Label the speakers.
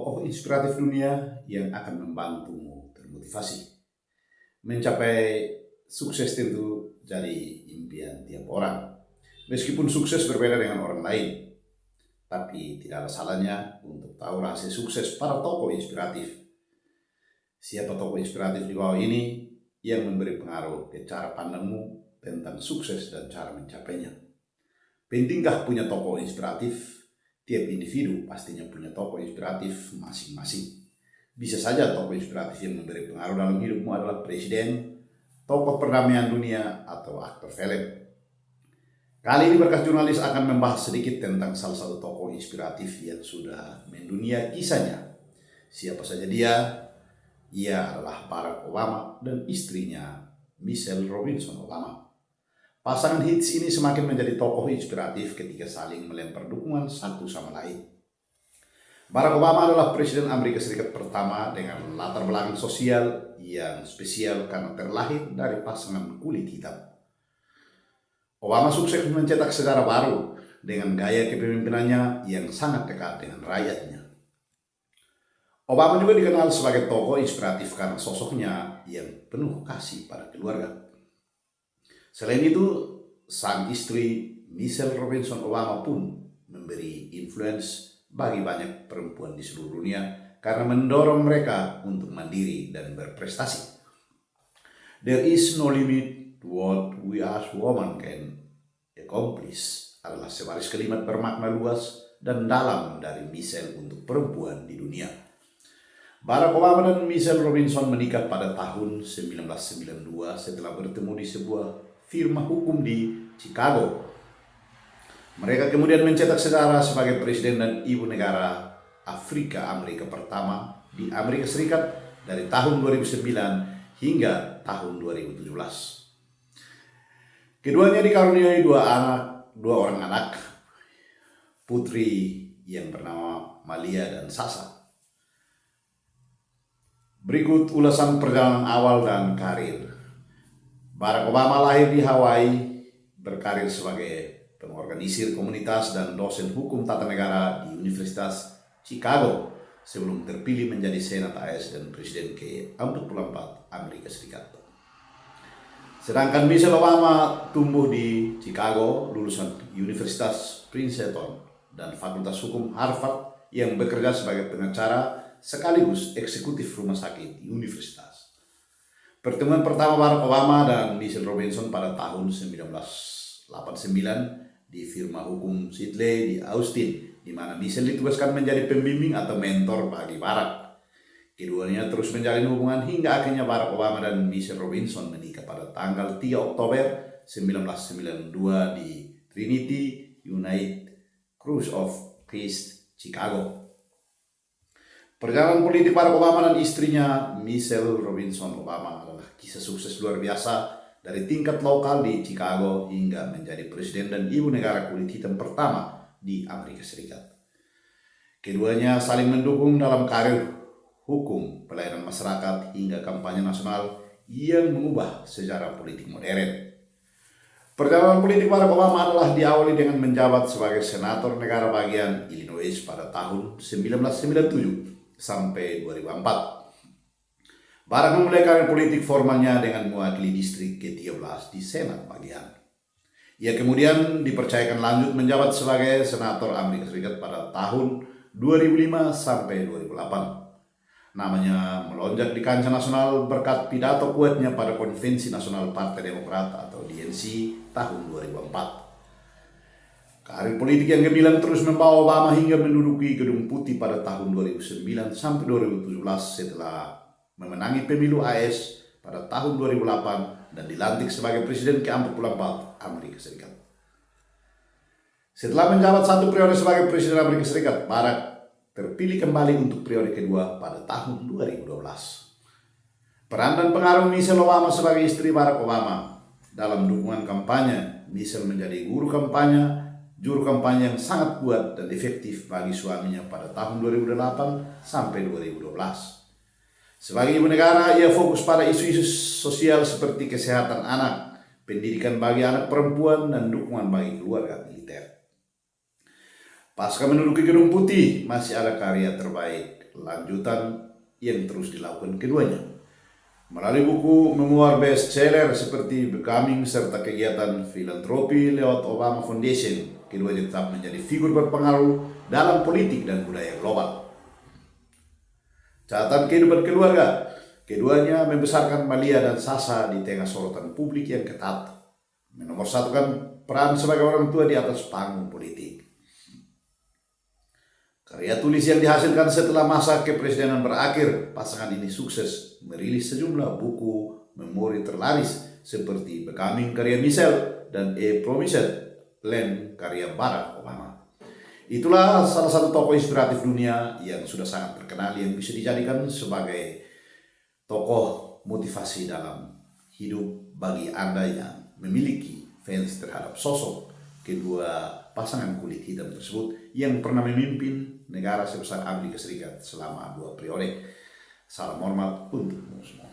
Speaker 1: tokoh inspiratif dunia yang akan membantumu termotivasi. Mencapai sukses tentu jadi impian tiap orang. Meskipun sukses berbeda dengan orang lain, tapi tidak ada salahnya untuk tahu rahasia sukses para tokoh inspiratif. Siapa tokoh inspiratif di bawah ini yang memberi pengaruh ke cara pandangmu tentang sukses dan cara mencapainya? Pentingkah punya tokoh inspiratif? Tiap individu pastinya punya tokoh inspiratif masing-masing. Bisa saja tokoh inspiratif yang memberi pengaruh dalam hidupmu adalah presiden, tokoh perdamaian dunia, atau aktor film. Kali ini Berkas Jurnalis akan membahas sedikit tentang salah satu tokoh inspiratif yang sudah mendunia kisahnya. Siapa saja dia? Ia adalah Barack Obama dan istrinya Michelle Robinson Obama. Pasangan hits ini semakin menjadi tokoh inspiratif ketika saling melempar dukungan satu sama lain. Barack Obama adalah Presiden Amerika Serikat pertama dengan latar belakang sosial yang spesial karena terlahir dari pasangan kulit hitam. Obama sukses mencetak sejarah baru dengan gaya kepemimpinannya yang sangat dekat dengan rakyatnya. Obama juga dikenal sebagai tokoh inspiratif karena sosoknya yang penuh kasih pada keluarga. Selain itu, sang istri Michelle Robinson Obama pun memberi influence bagi banyak perempuan di seluruh dunia karena mendorong mereka untuk mandiri dan berprestasi. There is no limit to what we as women can accomplish adalah sebaris kalimat bermakna luas dan dalam dari Michelle untuk perempuan di dunia. Barack Obama dan Michelle Robinson menikah pada tahun 1992 setelah bertemu di sebuah firma hukum di Chicago. Mereka kemudian mencetak sejarah sebagai presiden dan ibu negara Amerika pertama di Amerika Serikat dari tahun 2009 hingga tahun 2017. Keduanya dikaruniai dua orang anak, putri yang bernama Malia dan Sasha. Berikut ulasan perjalanan awal dan karir. Barack Obama lahir di Hawaii, berkarir sebagai pengorganisir komunitas dan dosen hukum tata negara di Universitas Chicago sebelum terpilih menjadi Senat AS dan Presiden ke-44 Amerika Serikat. Sedangkan Michelle Obama tumbuh di Chicago, lulusan Universitas Princeton dan Fakultas Hukum Harvard yang bekerja sebagai pengacara sekaligus eksekutif rumah sakit di universitas. Pertemuan pertama Barack Obama dan Michelle Robinson pada tahun 1989 di firma hukum Sidley di Austin, di mana Michelle ditugaskan menjadi pembimbing atau mentor bagi Barack. Keduanya terus menjalin hubungan hingga akhirnya Barack Obama dan Michelle Robinson menikah pada tanggal 3 Oktober 1992 di Trinity United Church of Christ, Chicago. Perjalanan politik Barack Obama dan istrinya Michelle Robinson Obama adalah kisah sukses luar biasa dari tingkat lokal di Chicago hingga menjadi presiden dan ibu negara kulit hitam pertama di Amerika Serikat. Keduanya saling mendukung dalam karir hukum, pelayanan masyarakat hingga kampanye nasional yang mengubah sejarah politik modern. Perjalanan politik Barack Obama adalah diawali dengan menjabat sebagai senator negara bagian Illinois pada tahun 1997. Sampai 2004. Barack memulai karir politik formalnya dengan mewakili distrik ke-13 di Senat bagian. Ia kemudian dipercayakan lanjut menjabat sebagai senator Amerika Serikat pada tahun 2005 sampai 2008. Namanya melonjak di kancah nasional berkat pidato kuatnya pada Konvensi Nasional Partai Demokrat atau DNC tahun 2004. Karir politik yang gemilang terus membawa Obama hingga menduduki Gedung Putih pada tahun 2009 sampai 2017 setelah memenangi pemilu AS pada tahun 2008 dan dilantik sebagai Presiden ke-44 Amerika Serikat. Setelah menjabat satu periode sebagai Presiden Amerika Serikat, Barack terpilih kembali untuk periode kedua pada tahun 2012. Peran dan pengaruh Michelle Obama sebagai istri Barack Obama dalam dukungan kampanye. Michelle menjadi juru kampanye yang sangat kuat dan efektif bagi suaminya pada tahun 2008 sampai 2012. Sebagai ibu negara, ia fokus pada isu-isu sosial seperti kesehatan anak, pendidikan bagi anak perempuan, dan dukungan bagi keluarga militer. Pasca menduduki Gedung Putih, masih ada karya terbaik lanjutan yang terus dilakukan keduanya. Melalui buku memoir bestseller seperti Becoming serta kegiatan filantropi lewat Obama Foundation, keduanya tetap menjadi figur berpengaruh dalam politik dan budaya global. Catatan kehidupan keluarga, keduanya membesarkan Malia dan Sasa di tengah sorotan publik yang ketat, menomorsatukan peran sebagai orang tua di atas panggung politik. Karya tulis yang dihasilkan setelah masa kepresidenan berakhir, pasangan ini sukses merilis sejumlah buku memori terlaris seperti Becoming karya Michelle dan A Promised Land karya Barack Obama. Itulah salah satu tokoh inspiratif dunia yang sudah sangat terkenal yang bisa dijadikan sebagai tokoh motivasi dalam hidup bagi Anda yang memiliki fans terhadap sosok kedua pasangan kulit hitam tersebut yang pernah memimpin negara sebesar Amerika Serikat selama 2 periode. Salam hormat untukmu semua.